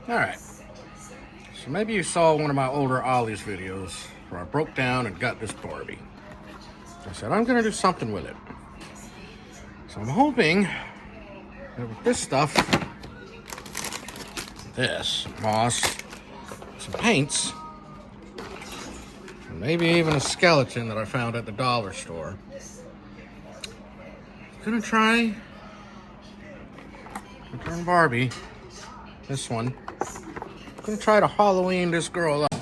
Alright, so maybe you saw one of my older Ollie's videos where I broke down and got this Barbie. I said, I'm gonna do something with it. So I'm hoping that with this stuff, this moss, some paints, and maybe even a skeleton that I found at the dollar store, I'm gonna try to turn Barbie, this one, I'm gonna try to Halloween this girl up.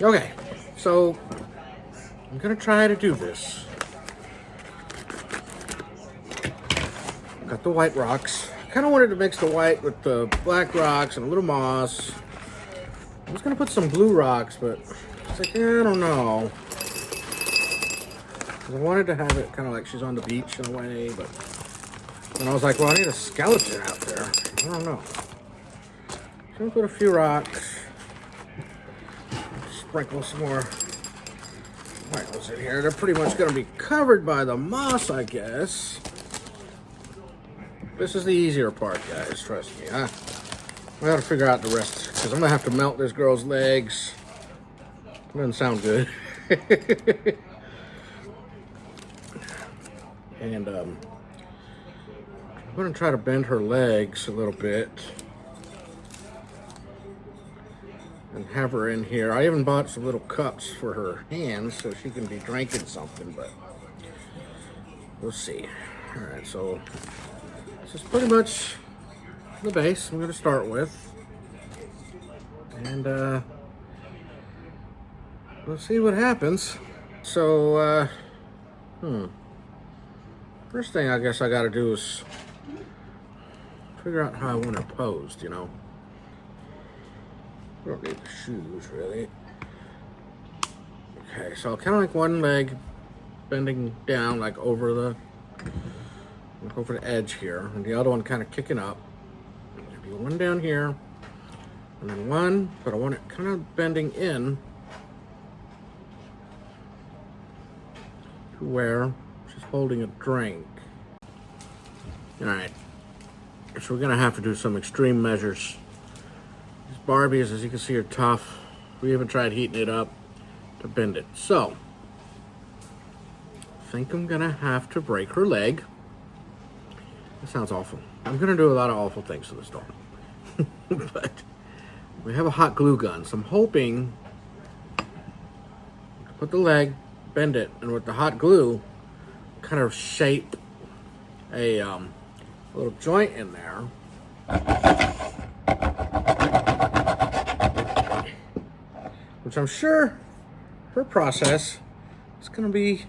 Okay, so I'm gonna try to do this. Got the white rocks. I kind of wanted to mix the white with the black rocks and a little moss. I was gonna put some blue rocks, but it's like, I don't know. 'Cause I wanted to have it kind of like she's on the beach in a way, but then I was like, well, I need a skeleton out there. I don't know. So I'm gonna put a few rocks. Sprinkle some more white ones in here. They're pretty much gonna be covered by the moss, I guess. This is the easier part, guys. Trust me. I gotta figure out the rest because I'm gonna have to melt this girl's legs. Doesn't sound good. And I'm gonna try to bend her legs a little bit and have her in here. I even bought some little cups for her hands so she can be drinking something, but we'll see. All right, so this is pretty much the base I'm gonna start with. And we'll see what happens. So, first thing I guess I gotta do is figure out how I want it posed, you know. I don't need the shoes, really. Okay, so kind of like one leg bending down, like over the edge here, and the other one kind of kicking up. Maybe one down here, and then one, but I want it kind of bending in to where she's holding a drink. All right, so we're gonna have to do some extreme measures. These Barbies, as you can see, are tough. We even tried heating it up to bend it. So, I think I'm gonna have to break her leg. That sounds awful. I'm gonna do a lot of awful things to this doll. But we have a hot glue gun, so I'm hoping to put the leg, bend it, and with the hot glue, kind of shape a little joint in there. Which I'm sure her process is gonna be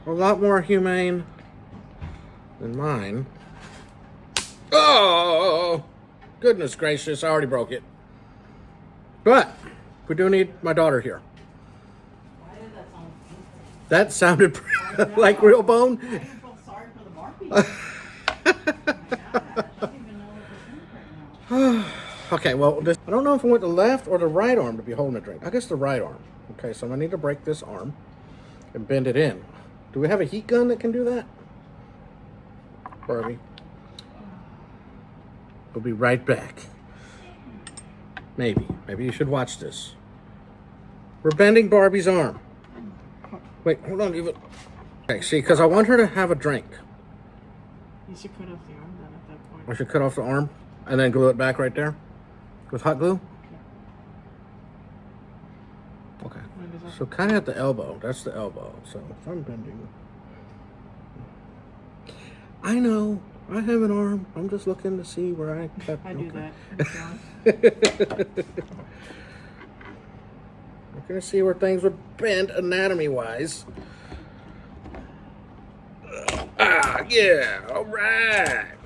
a lot more humane than mine. Oh, goodness gracious, I already broke it. But we do need my daughter here. Why did that sound painful? That sounded like real bone. I even feel sorry for the Barbie. Oh my gosh, I don't even know what to think right now. Okay, well, I don't know if I went the left or the right arm to be holding a drink. I guess the right arm. Okay, so I'm gonna need to break this arm and bend it in. Do we have a heat gun that can do that? Barbie. We'll be right back. Maybe you should watch this. We're bending Barbie's arm. Wait, hold on, even. Okay, see, because I want her to have a drink. You should cut off the arm then at that point. I should cut off the arm and then glue it back right there with hot glue? Okay. So kind of at the elbow. That's the elbow. So if I'm bending. I know. I have an arm. I'm just looking to see where I cut. I do okay. that. I'm gonna see where things would bend anatomy-wise. Ah, yeah. All right.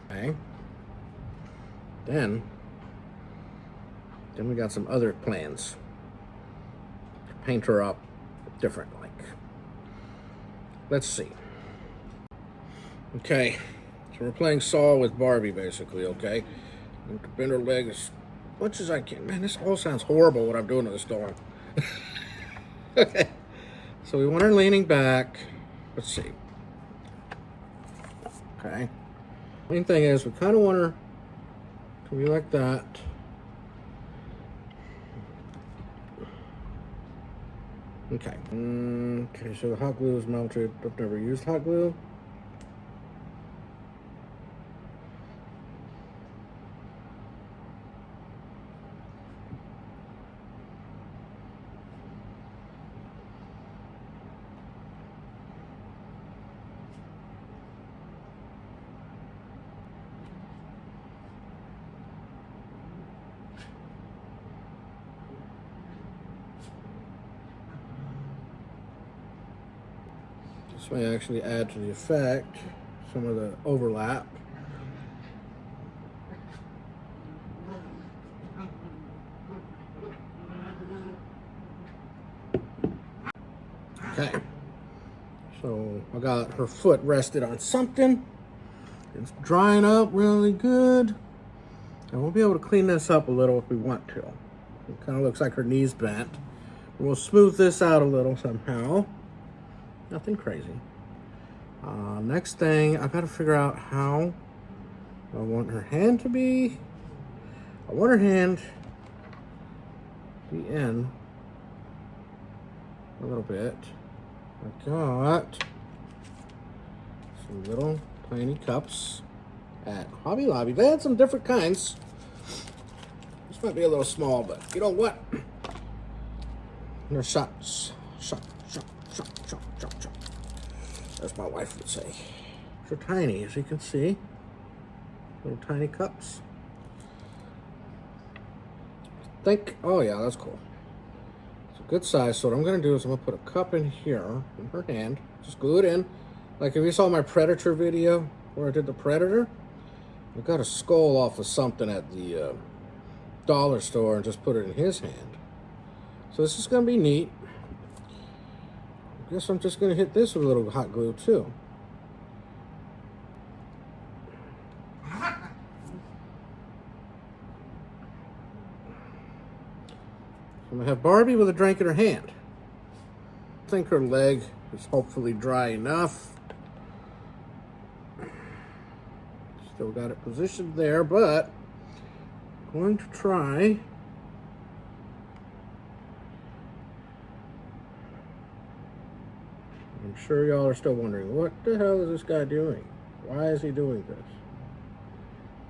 Okay. Then we got some other plans to paint her up different, like. Let's see. Okay, so we're playing Saw with Barbie, basically, okay? I'm gonna bend her leg as much as I can. Man, this all sounds horrible what I'm doing to this doll. Okay, so we want her leaning back. Let's see. Okay. Main thing is we kind of want her to Can be like that. Okay. Okay, so the hot glue is melted. I've never used hot glue. This may actually add to the effect, some of the overlap. Okay, so I got her foot rested on something. It's drying up really good. And we'll be able to clean this up a little if we want to. It kind of looks like her knee's bent. We'll smooth this out a little somehow. Nothing crazy. Next thing, I gotta figure out how I want her hand to be. I want her hand to be in a little bit. I got some little tiny cups at Hobby Lobby. They had some different kinds. This might be a little small, but you know what? They're shots. Shot. As my wife would say. They're tiny, as you can see. Little tiny cups. Oh yeah, that's cool. It's a good size. So what I'm gonna do is I'm gonna put a cup in here in her hand. Just glue it in. Like if you saw my Predator video where I did the Predator, I got a skull off of something at the dollar store and just put it in his hand. So this is gonna be neat. I guess I'm just gonna hit this with a little hot glue too. I'm gonna have Barbie with a drink in her hand. I think her leg is hopefully dry enough. Still got it positioned there, but I'm going to try. I'm sure y'all are still wondering, what the hell is this guy doing? Why is he doing this?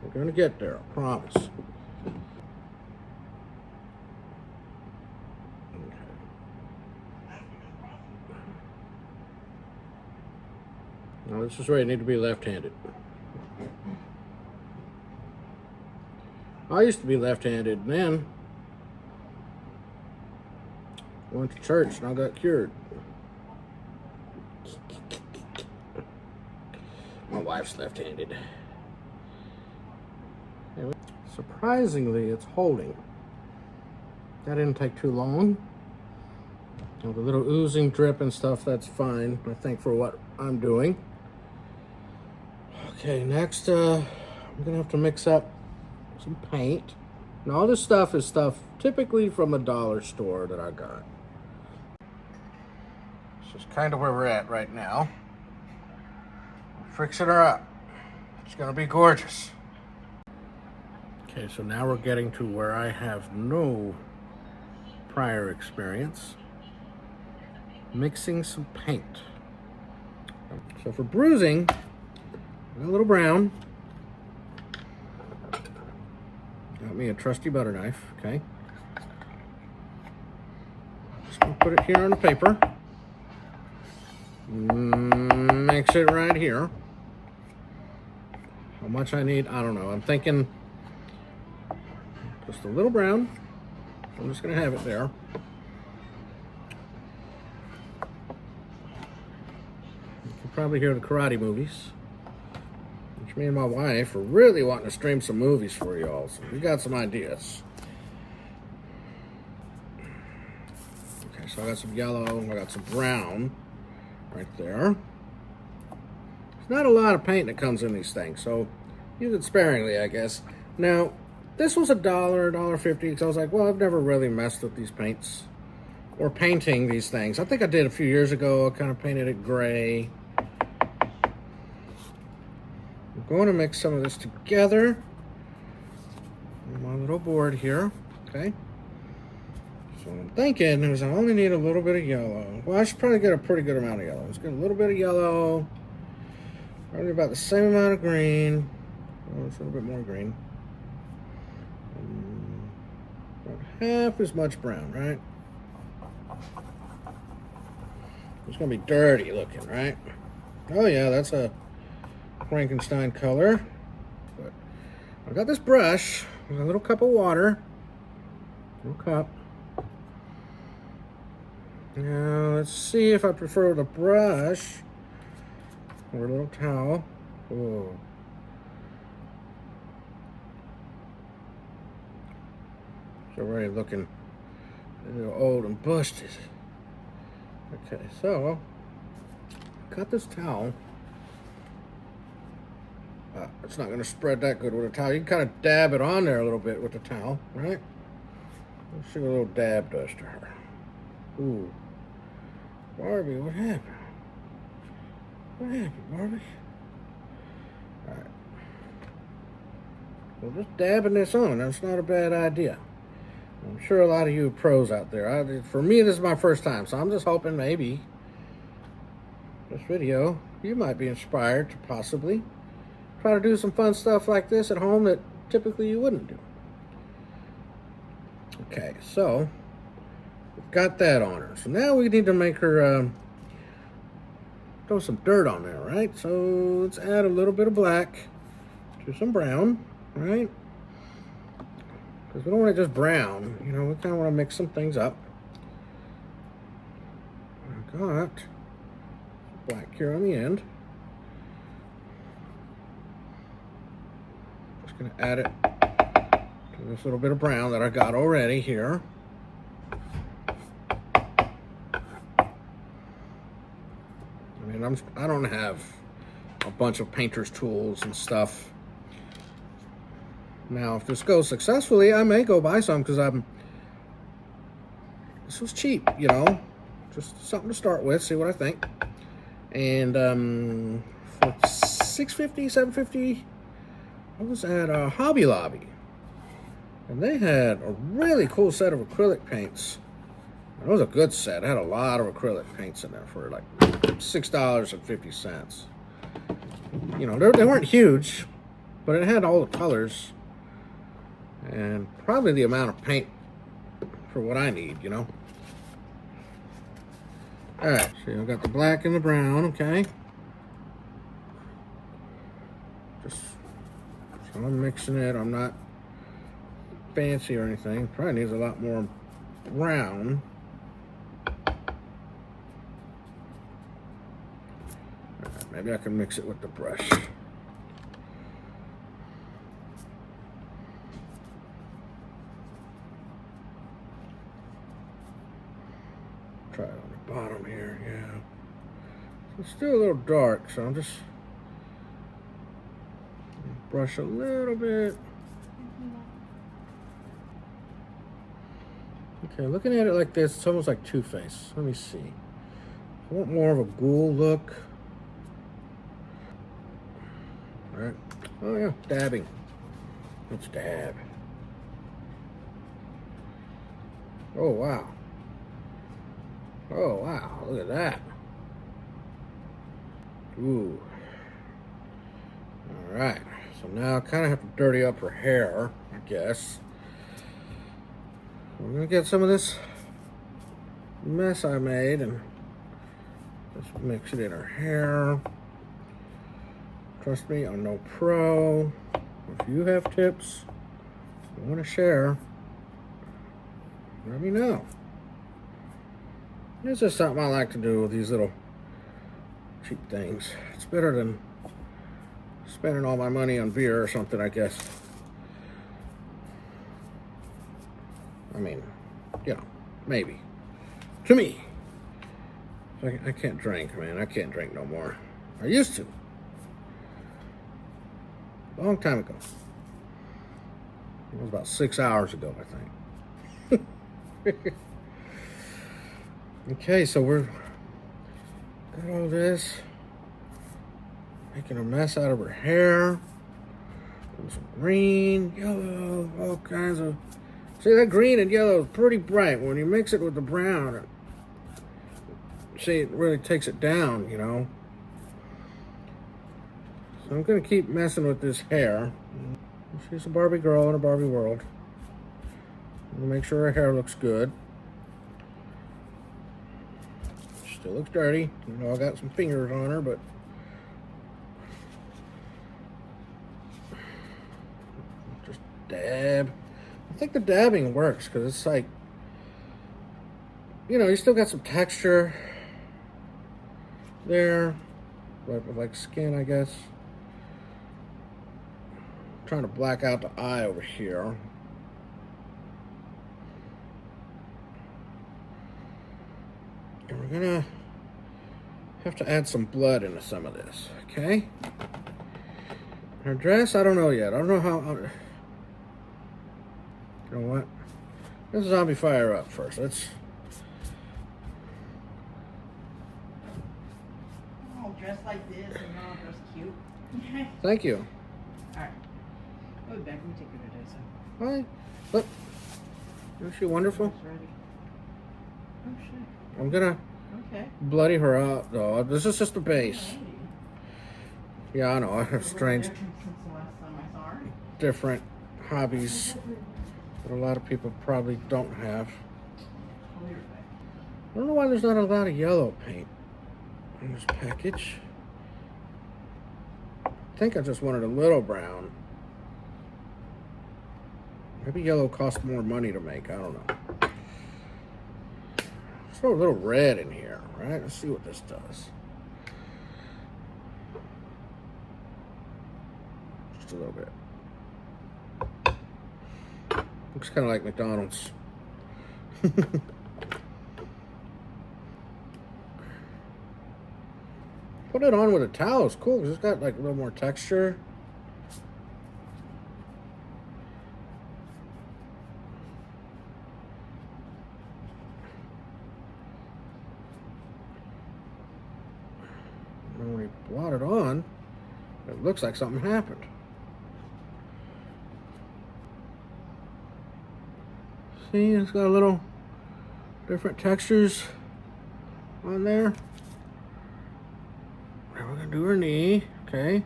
We're gonna get there, I promise. Now this is where you need to be left-handed. I used to be left-handed, and then went to church and I got cured. My wife's left-handed. Surprisingly, it's holding. That didn't take too long. The little oozing drip and stuff, that's fine, I think, for what I'm doing. Okay, next, I'm gonna have to mix up some paint. And all this stuff is stuff typically from a dollar store that I got. This is kind of where we're at right now. Fixing her up. It's gonna be gorgeous. Okay, so now we're getting to where I have no prior experience. Mixing some paint. So for bruising, a little brown. Got me a trusty butter knife, okay? Just gonna put it here on the paper. Mix it right here. How much I need, I don't know. I'm thinking just a little brown. I'm just gonna have it there. You can probably hear the karate movies, which me and my wife are really wanting to stream some movies for y'all, so we got some ideas. Okay, so I got some yellow, I got some brown right there. There's not a lot of paint that comes in these things, so use it sparingly, I guess. Now, this was $1.50, because I was like, well, I've never really messed with these paints or painting these things. I think I did a few years ago. I kind of painted it gray. I'm going to mix some of this together. my little board here. Okay. So what I'm thinking is I only need a little bit of yellow. Well, I should probably get a pretty good amount of yellow. Let's get a little bit of yellow. Probably about the same amount of green. Oh, it's a little bit more green. About half as much brown, right? It's gonna be dirty looking, right? Oh yeah, that's a Frankenstein color. But I've got this brush with a little cup of water. Little cup. Now let's see if I prefer the brush or a little towel. Oh. It's already looking a little old and busted. Okay, so got this towel. It's not going to spread that good with a towel. You can kind of dab it on there a little bit with the towel, right? Let's see what a little dab does to her. Ooh. Barbie, what happened? What happened, Barbie? Alright. Well, just dabbing this on, that's not a bad idea. I'm sure a lot of you are pros out there. For me, this is my first time, so I'm just hoping maybe this video, you might be inspired to possibly try to do some fun stuff like this at home that typically you wouldn't do. Okay, so we've got that on her. So now we need to make her throw some dirt on there, right? So let's add a little bit of black to some brown, right? Because we don't want it just brown, you know, we kind of want to mix some things up. I got black here on the end. Just going to add it to this little bit of brown that I got already here. I mean, I don't have a bunch of painter's tools and stuff. Now, if this goes successfully, I may go buy some because this was cheap, you know, just something to start with, see what I think. And for $6.50, $7.50, I was at Hobby Lobby, and they had a really cool set of acrylic paints. It was a good set. It had a lot of acrylic paints in there for like $6.50. You know, they weren't huge, but it had all the colors. And probably the amount of paint for what I need, you know. Alright, so I've got the black and the brown, okay. So I'm mixing it. I'm not fancy or anything. Probably needs a lot more brown. Alright, maybe I can mix it with the brush. Try it on the bottom here, yeah. So it's still a little dark, so I'm just brush a little bit. Okay, looking at it like this, it's almost like Two-Face. Let me see. I want more of a ghoul look. Alright. Oh yeah, dabbing. Let's dab. Oh wow. Oh wow, look at that. Ooh. Alright, so now I kind of have to dirty up her hair, I guess. I'm gonna get some of this mess I made and just mix it in her hair. Trust me, I'm no pro. If you have tips you want to share, let me know. This is something I like to do with these little cheap things. It's better than spending all my money on beer or something, I guess. I mean, you know, maybe. To me. I can't drink, man. I can't drink no more. I used to. A long time ago. It was about 6 hours ago, I think. Okay, so we're got all this, making a mess out of her hair. Some green, yellow, all kinds of. See, that green and yellow is pretty bright. When you mix it with the brown, see, it really takes it down, you know. So I'm gonna keep messing with this hair. She's a Barbie girl in a Barbie world. Make sure her hair looks good. Still looks dirty. You know, I got some fingers on her, but just dab. I think the dabbing works because it's like, you know, you still got some texture there, but like skin, I guess. I'm trying to black out the eye over here. And we're gonna have to add some blood into some of this, okay? Her dress, I don't know yet. I don't know how. You know what? Let's zombie fire up first. Let's. Oh, dressed like this and all dressed cute. Thank you. All right. We'll be back. Let me take her today, so. Hi. Look. Isn't she wonderful? It's ready. Oh, shit. I'm gonna Okay. bloody her up, though. This is just the base. Alrighty. Yeah, I know. I have A little strange, different since the last time I saw her. different hobbies that a lot of people probably don't have. Clear back. I don't know why there's not a lot of yellow paint in this package. I think I just wanted a little brown. Maybe yellow costs more money to make. I don't know. Let's throw a little red in here, right? Let's see what this does. Just a little bit. Looks kind of like McDonald's. Put it on with a towel. It's cool because it's got like a little more texture. And when we blot it on, it looks like something happened. See, it's got a little different textures on there. Now we're gonna do her knee, okay?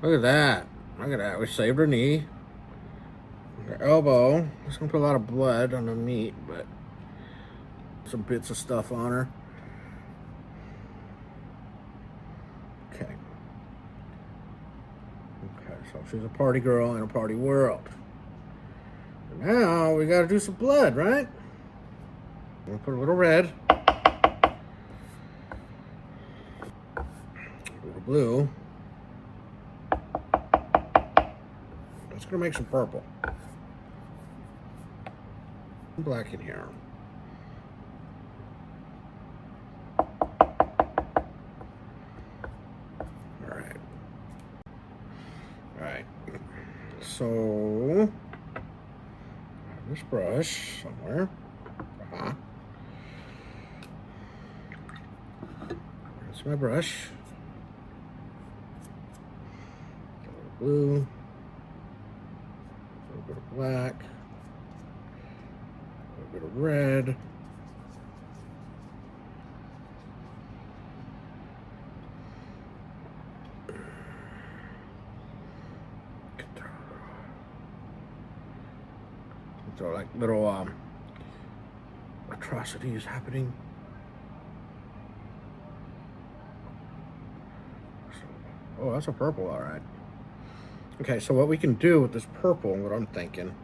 Look at that. Look at that. We saved her knee. Her elbow. It's gonna put a lot of blood on the meat, but some bits of stuff on her. Okay. Okay, so she's a party girl in a party world. Now we gotta do some blood, right? We'll put a little red, a little blue. That's gonna make some purple. Black in here. Alright. Alright. So this brush somewhere. That's my brush. A little blue, a little bit of black, a little bit of red. So like little atrocities happening. Oh, that's a purple, all right. Okay, so what we can do with this purple, what I'm thinking,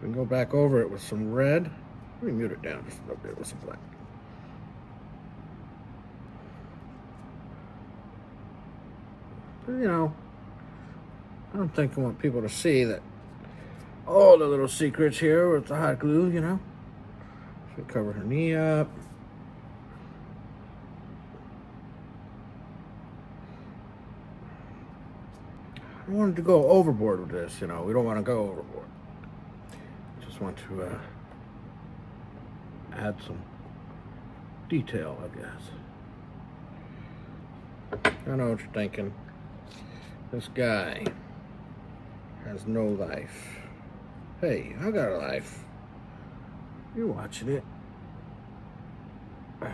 we can go back over it with some red. Let me mute it down just a little bit with some black. But, you know, I don't think I want people to see that all the little secrets here with the hot glue, you know. So cover her knee up. I wanted to go overboard with this, you know. We don't want to go overboard. Just want to add some detail, I guess. I know what you're thinking. This guy has no life. Hey, I got a life. You're watching it. I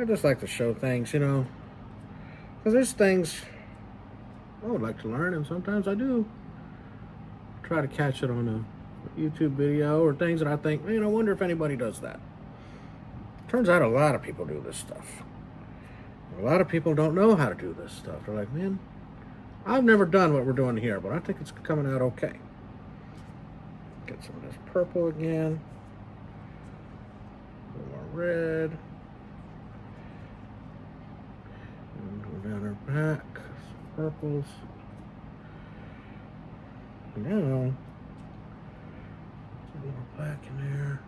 just like to show things, you know, because there's things I would like to learn, and sometimes I do try to catch it on a YouTube video or things that I think, man, I wonder if anybody does that. Turns out a lot of people do this stuff. A lot of people don't know how to do this stuff. They're like, man, I've never done what we're doing here, but I think it's coming out okay. Get some of this purple again. A little more red. And go down her back. Some purples. Now, a little black in there.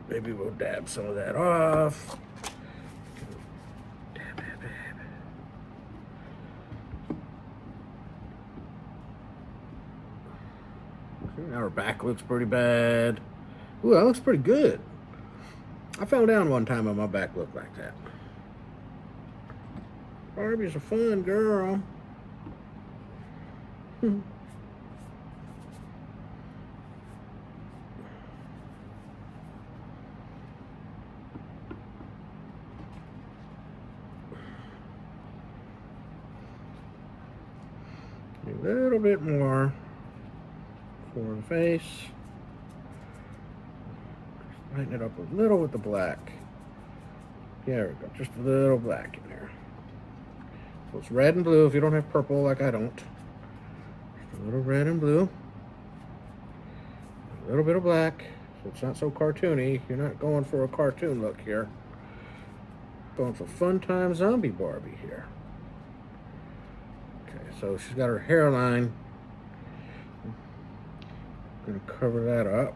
Maybe we'll dab some of that off. Dab, dab, dab. See, now her back looks pretty bad. Ooh, that looks pretty good. I fell down one time and my back looked like that. Barbie's a fun girl. A little bit more for the face. Just lighten it up a little with the black. There we go, just a little black in there. So it's red and blue if you don't have purple like I don't. Just a little red and blue. A little bit of black, so it's not so cartoony. You're not going for a cartoon look here. Going for fun time Zombie Barbie here. So she's got her hairline. I'm gonna cover that up.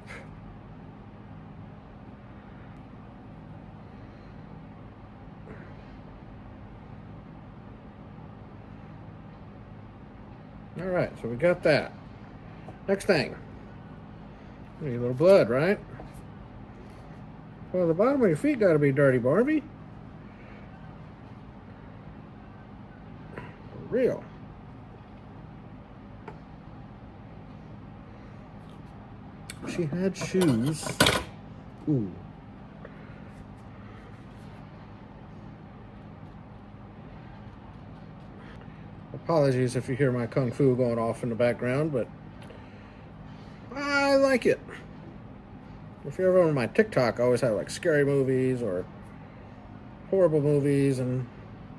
All right, so we got that. Next thing, we need a little blood, right? Well, the bottom of your feet got to be dirty, Barbie. For real. She had shoes. Ooh. Apologies if you hear my kung fu going off in the background, but I like it. If you're ever on my TikTok, I always have like scary movies or horrible movies and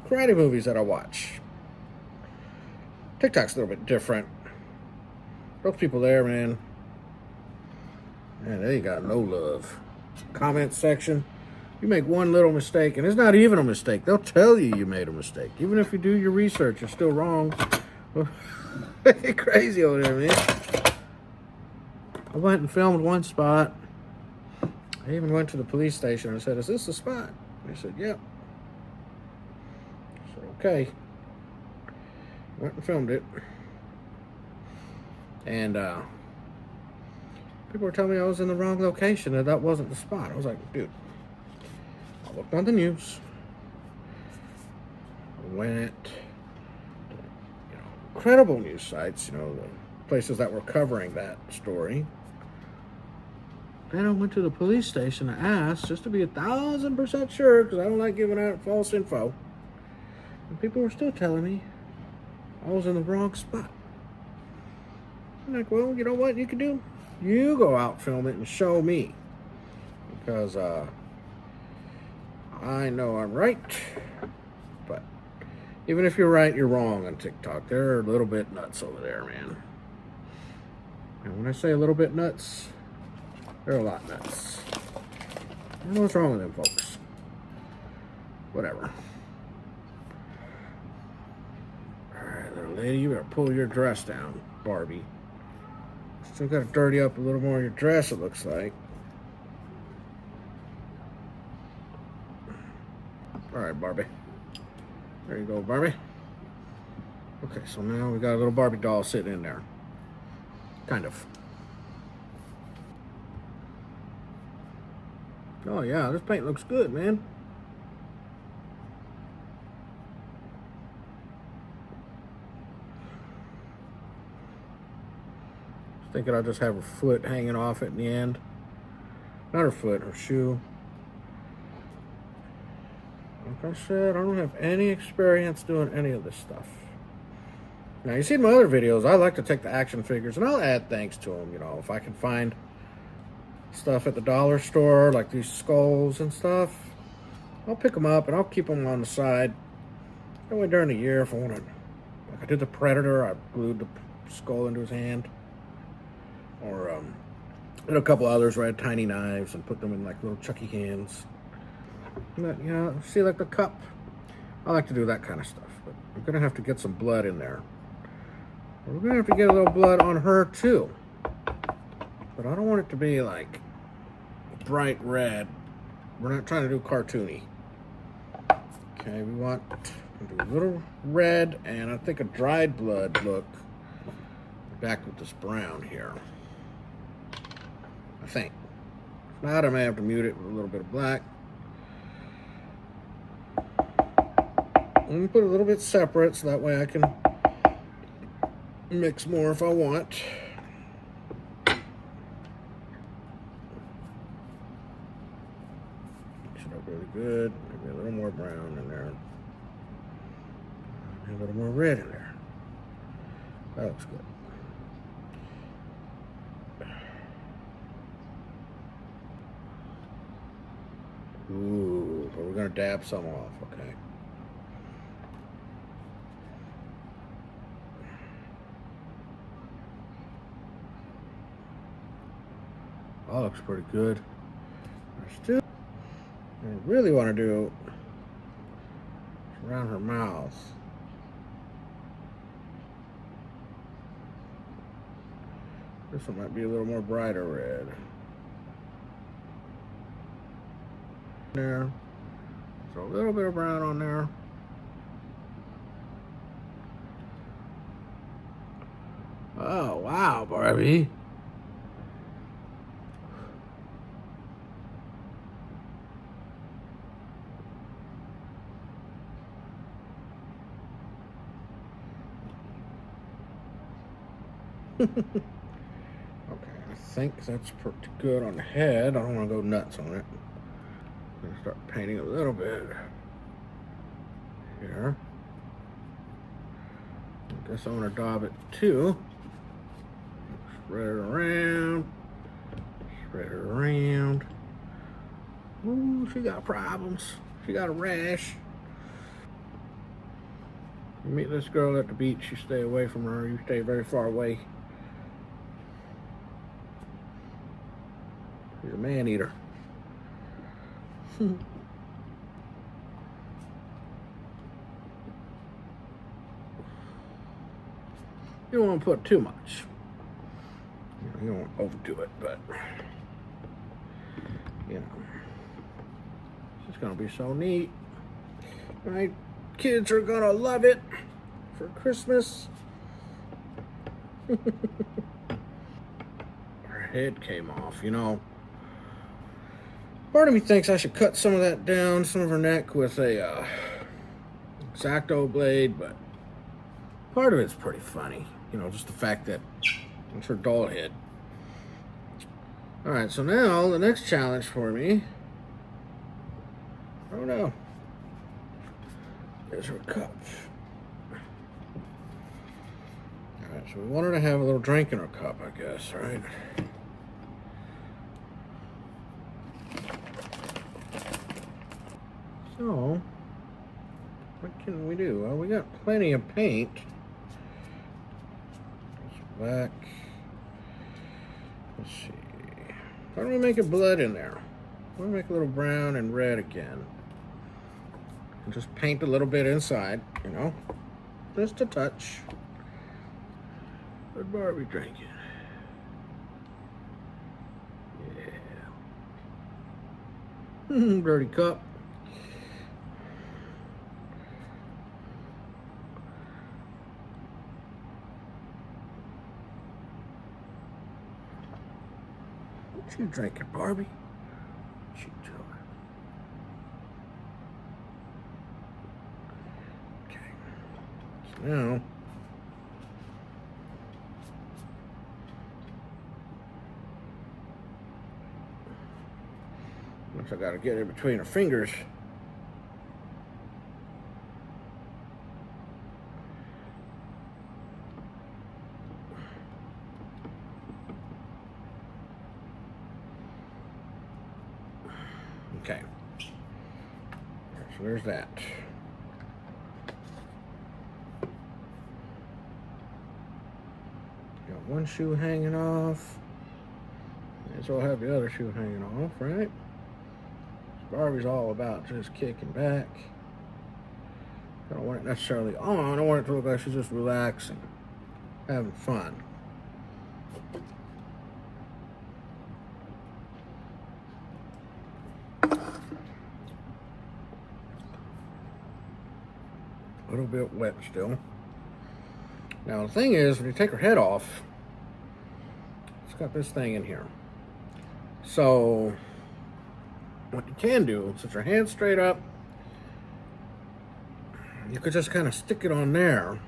karate movies that I watch. TikTok's a little bit different. Those people there, man, they got no love. Comment section, you make one little mistake, and it's not even a mistake. They'll tell you you made a mistake. Even if you do your research, you're still wrong. Crazy over there, man. I went and filmed one spot. I even went to the police station and said, is this the spot? They said, yep. I said, okay. Went and filmed it. And people were telling me I was in the wrong location and that wasn't the spot. I was like, dude, I looked on the news. I went to, credible news sites, the places that were covering that story. Then I went to the police station and asked, just to be 1,000% sure, because I don't like giving out false info. And people were still telling me I was in the wrong spot. I'm like, well, you know what you can do? You go out, film it, and show me. Because I know I'm right. But even if you're right, you're wrong on TikTok. They're a little bit nuts over there, man. And when I say a little bit nuts, they're a lot nuts. I don't know what's wrong with them folks. Whatever. Alright, little lady, you better pull your dress down, Barbie. Still got to dirty up a little more of your dress, it looks like. Alright, Barbie. There you go, Barbie. Okay, so now we got a little Barbie doll sitting in there. Kind of. Oh yeah, this paint looks good, man. Thinking I'll just have her foot hanging off it in the end. Not her foot, her shoe. Like I said, I don't have any experience doing any of this stuff. Now, you see my other videos, I like to take the action figures and I'll add things to them, you know, if I can find stuff at the dollar store, like these skulls and stuff, I'll pick them up and I'll keep them on the side. That way during the year, if I want to, like I did the Predator, I glued the skull into his hand. Or, did a couple others where I had tiny knives and put them in like little Chucky hands. But, you know, see like the cup? I like to do that kind of stuff, but I'm going to have to get some blood in there. We're going to have to get a little blood on her too. But I don't want it to be like bright red. We're not trying to do cartoony. Okay, we want to do a little red and I think a dried blood look. Back with this brown here. I think. If not, I may have to mute it with a little bit of black. Let me put it a little bit separate so that way I can mix more if I want. Mix it up really good. Maybe a little more brown in there. Maybe a little more red in there. That looks good. Ooh, but we're gonna dab some off, okay. That looks pretty good. I really want to do around her mouth. This one might be a little more brighter red. There. So a little bit of brown on there. Oh, wow, Barbie. Okay, I think that's pretty good on the head. I don't want to go nuts on it. I'm going to start painting a little bit here. I guess I want to daub it too. Spread it around. Spread it around. Ooh, she got problems. She got a rash. You meet this girl at the beach, you stay away from her. You stay very far away. She's a man-eater. You don't want to put too much. You don't want to overdo it, but you know, it's gonna be so neat. My kids are gonna love it for Christmas. Her head came off, you know. Part of me thinks I should cut some of that down, some of her neck with a X-Acto blade, but part of it's pretty funny. You know, just the fact that it's her doll head. Alright, so now the next challenge for me, oh no, is her cup. Alright, so we want her to have a little drink in her cup, I guess, right? So, what can we do? Well, we got plenty of paint. Black. Let's see. Why don't we make a blood in there? We'll make a little brown and red again. And just paint a little bit inside, you know. Just a touch. What Barbie drinking? Yeah. Dirty cup. What you drinking, Barbie? What you doing? Okay. So now, So I gotta get it between her fingers. Okay. So there's that. Got one shoe hanging off. And so I'll have the other shoe hanging off, right? Barbie's all about just kicking back. I don't want it necessarily on. I want it to look like she's just relaxing, having fun. A little bit wet still. Now the thing is, when you take her head off, it's got this thing in here. So what you can do, since your hand's straight up, you could just kind of stick it on there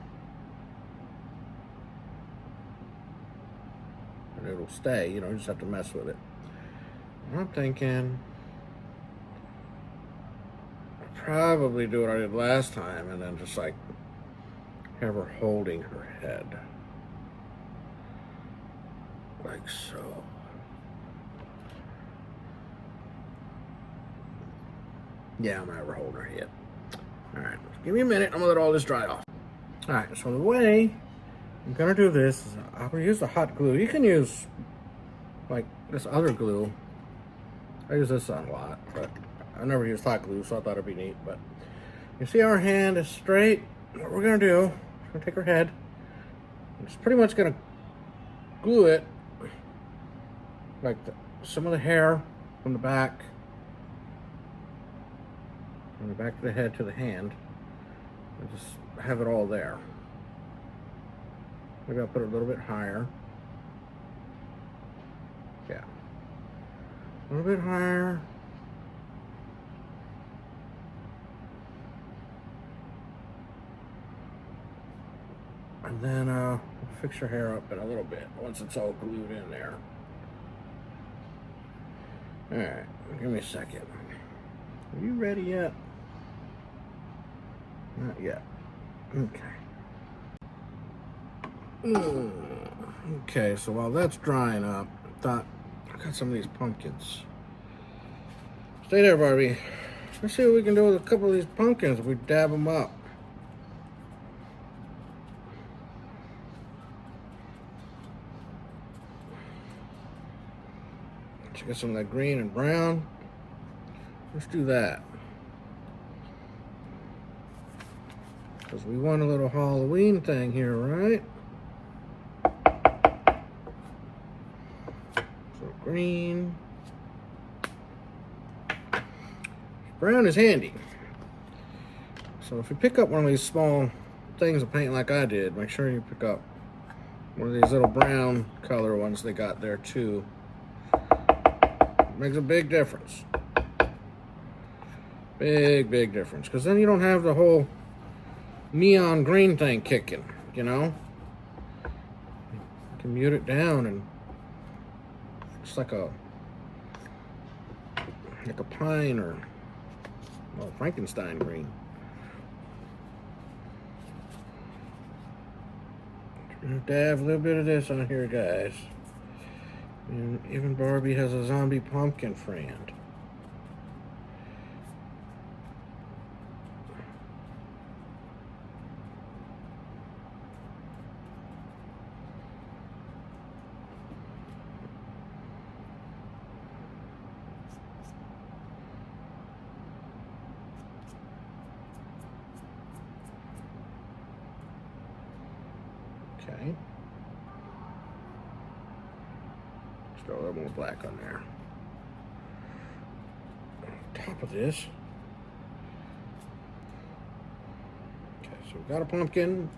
and it'll stay. You know, you just have to mess with it. I'm thinking I'll probably do what I did last time and then just like have her holding her head like so. Yeah, I'm gonna have her hold her head. All right, give me a minute. I'm gonna let all this dry off. All right, so the way I'm gonna do this is I'm gonna use the hot glue. You can use like this other glue. I use this on a lot, but I never used hot glue, so I thought it'd be neat. But you see our hand is straight. What we're gonna do, we're gonna take her head. I'm just pretty much gonna glue it like some of the hair from the back. From the back of the head to the hand, and just have it all there. Maybe I'll put it a little bit higher. Yeah. A little bit higher. And then we'll fix your hair up in a little bit once it's all glued in there. All right, give me a second. Are you ready yet? Not yet. Okay. Okay, so while that's drying up, I thought I got some of these pumpkins. Stay there, Barbie. Let's see what we can do with a couple of these pumpkins if we dab them up. Let's get some of that green and brown. Let's do that. Because we want a little Halloween thing here, right? So green. Brown is handy. So if you pick up one of these small things of paint like I did, make sure you pick up one of these little brown color ones they got there too. Makes a big difference. Big difference. Because then you don't have the whole neon green thing kicking, you know? You can mute it down and it's like a pine or Frankenstein green. Dab a little bit of this on here, guys. And even Barbie has a zombie pumpkin friend. Okay. Let's throw a little more black on there. On top of this. Okay, so we've got a pumpkin.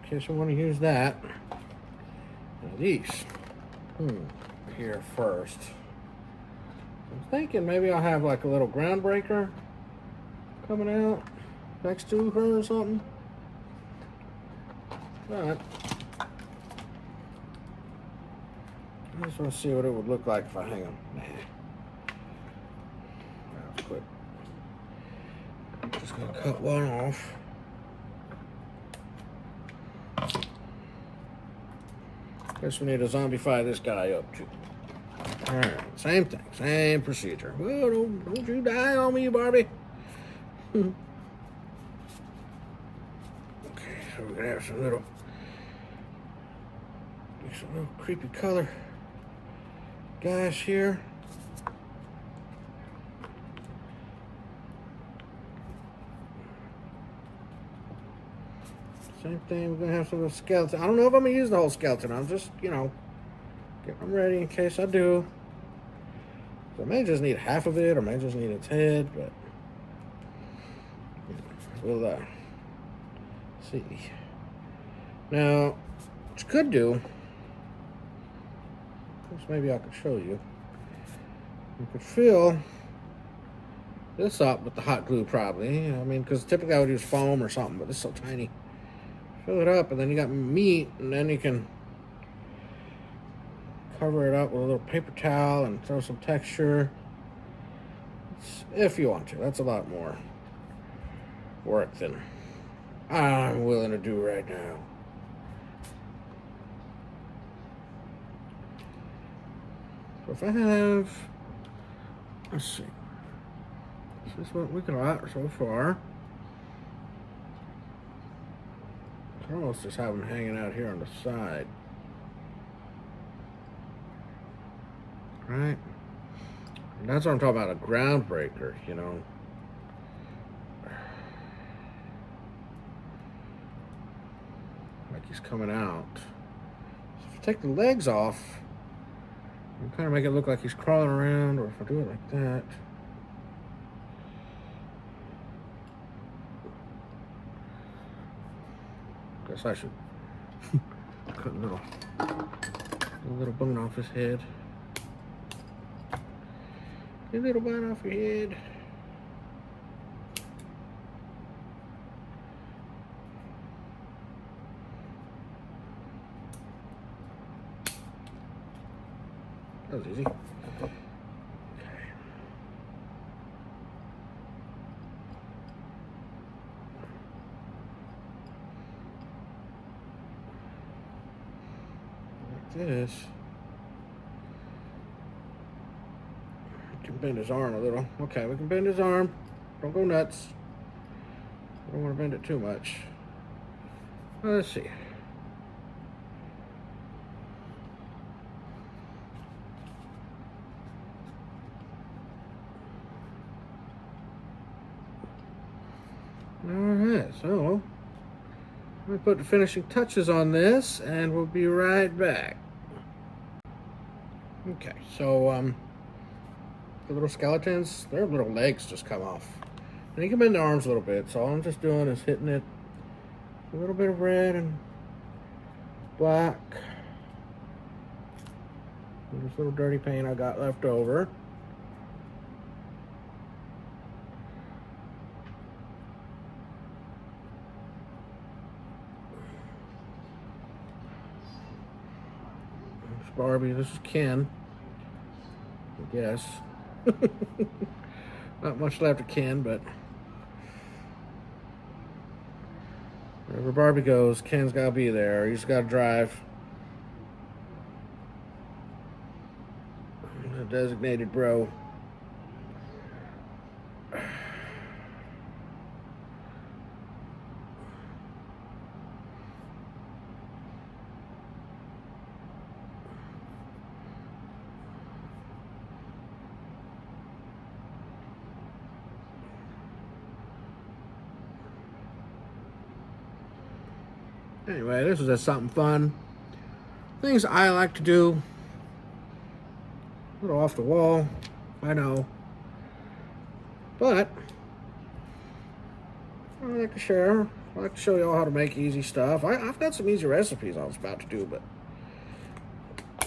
In case we want to use that. Now these. Here first. I'm thinking maybe I'll have like a little groundbreaker coming out next to her or something. But I just want to see what it would look like if I hang them. Nah. gonna cut one off. Guess we need to zombify this guy up too. Alright, same thing, same procedure. Well, don't you die on me, Barbie. Okay, so we're gonna have some little creepy color guys here. Same thing, we're gonna have some little skeleton. I don't know if I'm gonna use the whole skeleton. I'm just, getting them ready in case I do. So I may just need half of it, or may just need its head, but we'll see. Now, what you could do, maybe I could show you. You could fill this up with the hot glue, probably. I mean, because typically I would use foam or something, but this is so tiny. Fill it up, and then you got meat, and then you can cover it up with a little paper towel and throw some texture. If you want to. That's a lot more work than I'm willing to do right now. So if I have, let's see, this is what we got so far. I almost just have them hanging out here on the side. Right? And that's what I'm talking about, a groundbreaker, Like he's coming out. So if you take the legs off, you kind of make it look like he's crawling around, or if I do it like that. Guess I should cut a little bone off his head. Get a little bone off your head. That was easy. Okay. Like this. We can bend his arm a little. Okay, we can bend his arm. Don't go nuts. I don't want to bend it too much. Well, let's see. Alright, so let me put the finishing touches on this and we'll be right back. Okay, so the little skeletons, their little legs just come off. And you can bend the arms a little bit, so all I'm just doing is hitting it a little bit of red and black. And this little dirty paint I got left over. Barbie, this is Ken, I guess. Not much left of Ken, but wherever Barbie goes, Ken's got to be there. He's got to drive. He's a designated bro. Anyway, this is just something fun. Things I like to do. A little off the wall, I know. But I like to share. I like to show you all how to make easy stuff. I've got some easy recipes I was about to do, but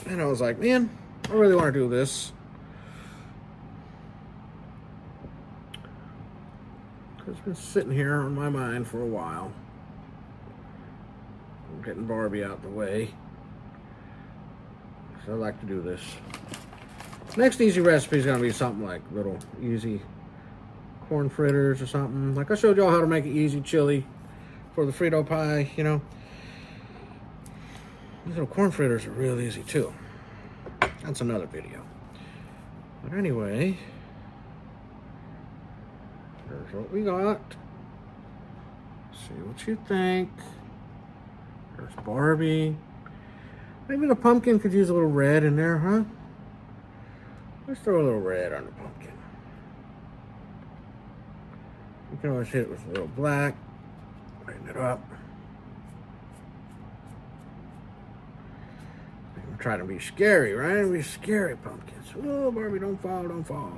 then I was like, man, I really want to do this. It's been sitting here on my mind for a while. I'm getting Barbie out the way. So I like to do this. Next easy recipe is going to be something like little easy corn fritters or something. Like I showed y'all how to make an easy chili for the Frito pie, you know. These little corn fritters are real easy too. That's another video. But anyway, here's what we got. See what you think. There's Barbie. Maybe the pumpkin could use a little red in there, huh? Let's throw a little red on the pumpkin. You can always hit it with a little black. Brighten it up. We're trying to be scary, right? Be scary pumpkins. Oh, Barbie, don't fall, don't fall.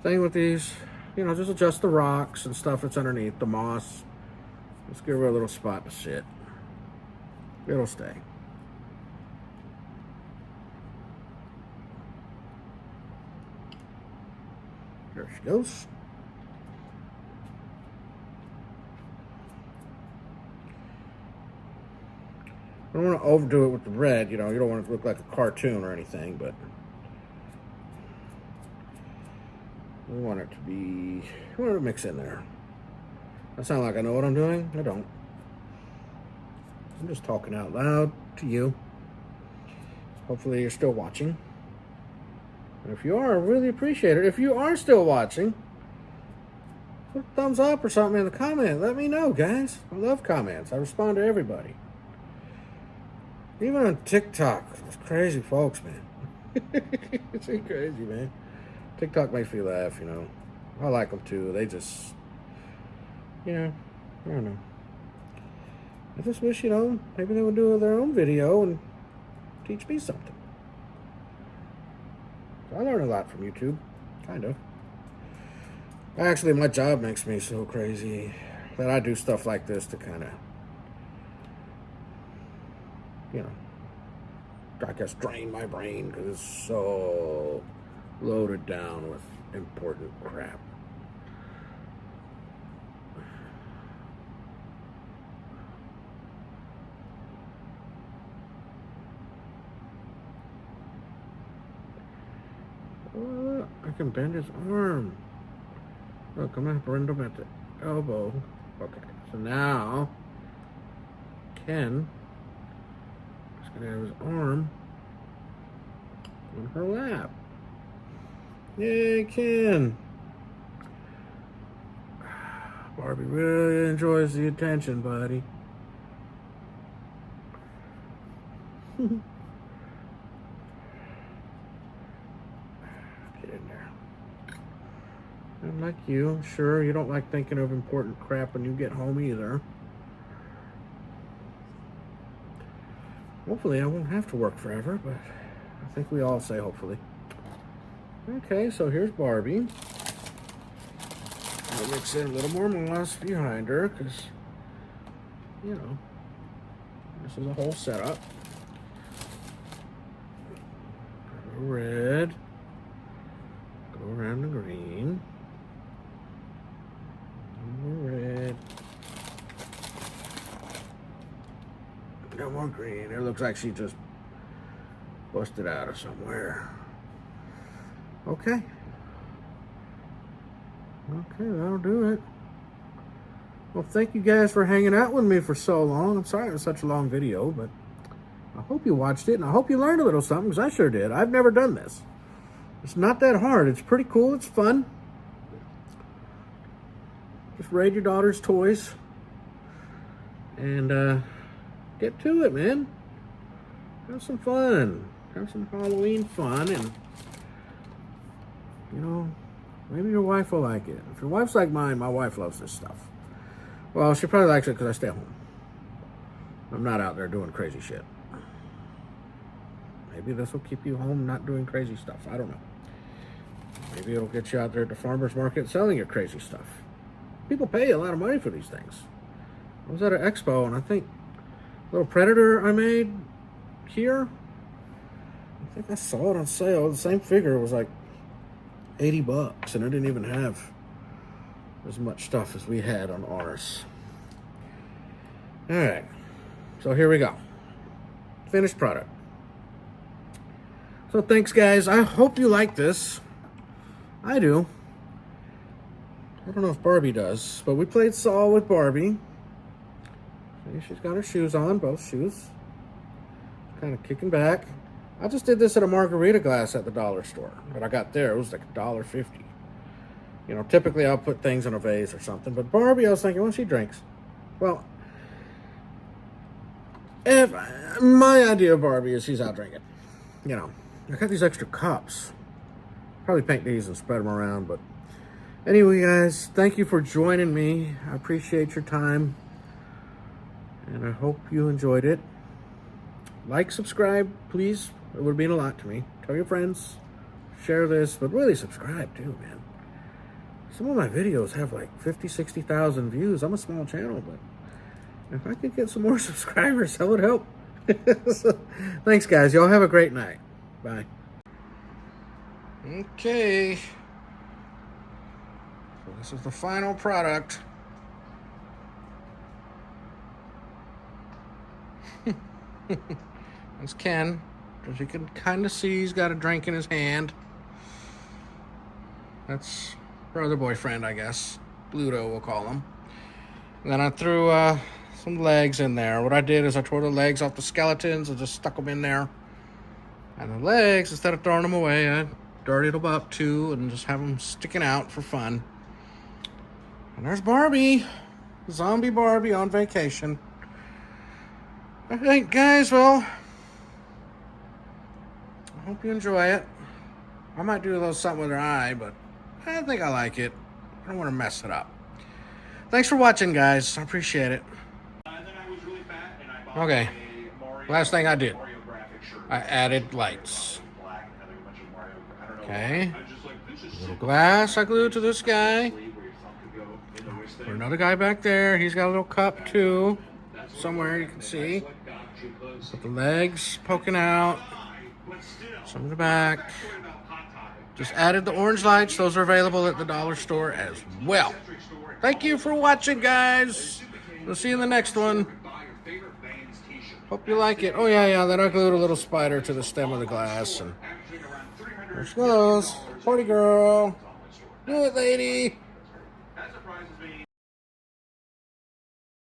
Thing with these, you know, just adjust the rocks and stuff that's underneath, the moss. Let's give her a little spot to sit. It'll stay. There she goes. I don't want to overdo it with the red, you know, you don't want it to look like a cartoon or anything, but we want it to be, we want it to mix in there. I sound like I know what I'm doing? I don't. I'm just talking out loud to you. Hopefully you're still watching. And if you are, I really appreciate it. If you are still watching, put a thumbs up or something in the comment. Let me know, guys. I love comments. I respond to everybody. Even on TikTok, those crazy folks, man. It's crazy, man. TikTok makes me laugh, you know. I like them too. They just, you know, I don't know. I just wish, you know, maybe they would do their own video and teach me something. I learn a lot from YouTube, kind of. Actually, my job makes me so crazy that I do stuff like this to kind of, you know, I guess drain my brain because it's so loaded down with important crap. Oh, look, I can bend his arm. Look, I'm gonna bend him at the elbow. Okay, so now Ken is gonna have his arm on her lap. Yay, Ken! Barbie really enjoys the attention, buddy. And like you, I'm sure you don't like thinking of important crap when you get home either. Hopefully I won't have to work forever, but I think we all say hopefully. Okay, so here's Barbie. I'll mix in a little more moss behind her because, you know, this is a whole setup. Red. Go around the green. Red. No more green. It looks like she just busted out of somewhere. Okay. Okay, that'll do it. Well, thank you guys for hanging out with me for so long. I'm sorry it was such a long video, but I hope you watched it, and I hope you learned a little something, because I sure did. I've never done this. It's not that hard. It's pretty cool. It's fun. Just raid your daughter's toys and get to it, man. Have some fun. Have some Halloween fun, and, you know, maybe your wife will like it. If your wife's like mine, my wife loves this stuff. Well, she probably likes it because I stay home. I'm not out there doing crazy shit. Maybe this will keep you home not doing crazy stuff. I don't know. Maybe it'll get you out there at the farmer's market selling your crazy stuff. People pay a lot of money for these things. I was at an expo, and I think a little Predator I made here, I think I saw it on sale. The same figure was like $80, and I didn't even have as much stuff as we had on ours. All right, so here we go. Finished product. So thanks, guys. I hope you like this. I do. I don't know if Barbie does, but we played Saw with Barbie. See, she's got her shoes on, both shoes. Kind of kicking back. I just did this at a margarita glass at the dollar store that I got there. It was like $1.50. You know, typically I'll put things in a vase or something, but Barbie, I was thinking, well, she drinks. Well, if my idea of Barbie is she's out drinking. You know, I got these extra cups. Probably paint these and spread them around, but anyway, guys, thank you for joining me. I appreciate your time, and I hope you enjoyed it. Like, subscribe, please. It would mean a lot to me. Tell your friends, share this, but really subscribe too, man. Some of my videos have like 50, 60,000 views. I'm a small channel, but if I could get some more subscribers, that would help. So, thanks, guys. Y'all have a great night. Bye. Okay. So this is the final product. That's Ken. As you can kind of see, he's got a drink in his hand. That's her other boyfriend, I guess. Bluto, we'll call him. And then I threw some legs in there. What I did is I tore the legs off the skeletons and just stuck them in there. And the legs, instead of throwing them away, I dirtied them up too and just have them sticking out for fun. And there's Barbie. Zombie Barbie on vacation. All right, guys, well, I hope you enjoy it. I might do a little something with her eye, but I think I like it. I don't want to mess it up. Thanks for watching, guys. I appreciate it. Okay, last thing I did, I added lights. Okay, little glass I glued to this guy. Put another guy back there. He's got a little cup too, somewhere you can see. Put the legs poking out, some in the back. Just added the orange lights. Those are available at the dollar store as well. Thank you for watching, guys. We'll see you in the next one. Hope you like it. Oh, yeah. Then I glued a little spider to the stem of the glass. And there she goes. Party girl. Do it, lady.